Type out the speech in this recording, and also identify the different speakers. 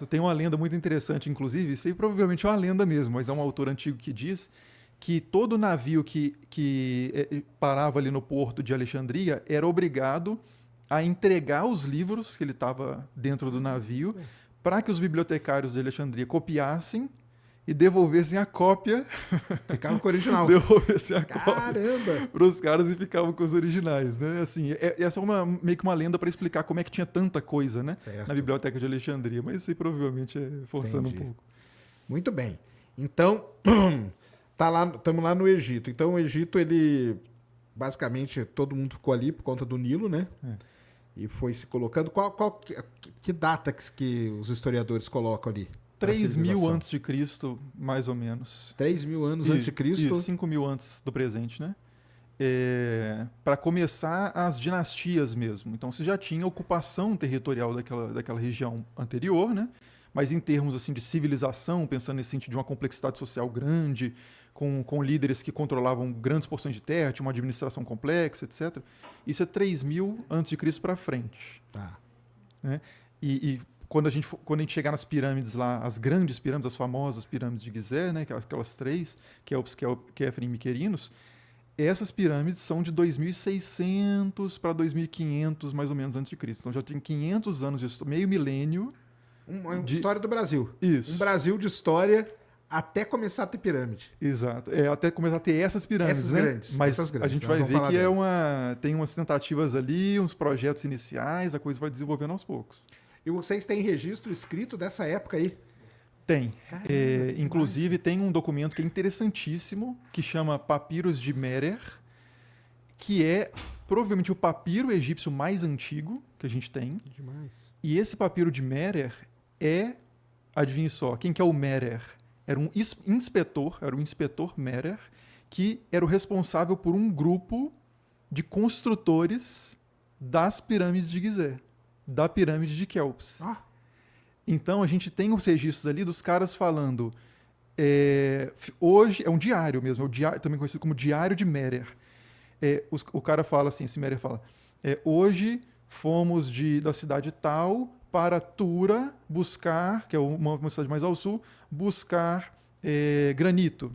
Speaker 1: Tem uma lenda muito interessante, inclusive, isso aí provavelmente é uma lenda mesmo, mas é um autor antigo que diz que todo navio que parava ali no porto de Alexandria era obrigado a entregar os livros que ele estava dentro do navio para que os bibliotecários de Alexandria copiassem e devolvessem a cópia,
Speaker 2: Ficava com o original.
Speaker 1: devolvessem a cópia
Speaker 2: Caramba!
Speaker 1: para os caras e ficavam com os originais, né? Assim, essa é meio que uma lenda para explicar como é que tinha tanta coisa, né,
Speaker 2: Certo.
Speaker 1: na biblioteca de Alexandria, mas isso aí provavelmente é forçando
Speaker 2: Entendi.
Speaker 1: um pouco.
Speaker 2: Muito bem. Então, estamos lá no Egito. Então, o Egito, ele basicamente todo mundo ficou ali por conta do Nilo, né?
Speaker 1: É.
Speaker 2: E foi se colocando. Que data que os historiadores colocam ali?
Speaker 1: 3.000 antes de Cristo, mais ou menos.
Speaker 2: 3.000 anos antes de Cristo.
Speaker 1: 5.000 antes do presente, né? Para começar as dinastias mesmo. Então você já tinha ocupação territorial daquela região anterior, né? Mas em termos assim, de civilização, pensando nesse sentido de uma complexidade social grande, com líderes que controlavam grandes porções de terra, tinha uma administração complexa, etc. Isso é 3.000 antes de Cristo para frente.
Speaker 2: Tá.
Speaker 1: Né? E quando a gente chegar nas pirâmides lá, as grandes pirâmides, as famosas pirâmides de Gizé, né, aquelas três, Khéops e Miquerinos, essas pirâmides são de 2.600 para 2.500, mais ou menos, antes de Cristo. Então já tem 500 anos, meio milênio.
Speaker 2: Uma história do Brasil.
Speaker 1: Isso.
Speaker 2: Um Brasil de história até começar a ter pirâmide.
Speaker 1: Exato. Até começar a ter essas pirâmides,
Speaker 2: Essas
Speaker 1: né?
Speaker 2: grandes.
Speaker 1: Mas
Speaker 2: Essas grandes.
Speaker 1: a gente
Speaker 2: Nós
Speaker 1: vai
Speaker 2: vamos
Speaker 1: ver
Speaker 2: falar
Speaker 1: que
Speaker 2: delas.
Speaker 1: tem umas tentativas ali, uns projetos iniciais, a coisa vai desenvolvendo aos poucos.
Speaker 2: E vocês têm registro escrito dessa época aí?
Speaker 1: Tem.
Speaker 2: Caramba,
Speaker 1: Inclusive, tem um documento que é interessantíssimo, que chama Papiros de Merer, que é provavelmente o papiro egípcio mais antigo que a gente tem.
Speaker 2: Demais.
Speaker 1: E esse papiro de Merer adivinhe só, quem que é o Merer? Era um inspetor, era o inspetor Merer, que era o responsável por um grupo de construtores das pirâmides de Gizé, da pirâmide de Quéops.
Speaker 2: Ah,
Speaker 1: Então a gente tem os registros ali dos caras falando. Hoje é um diário mesmo, também conhecido como Diário de Merer. O cara fala assim, esse Merer fala: hoje fomos da cidade tal para Tura buscar, que é uma cidade mais ao sul, buscar granito.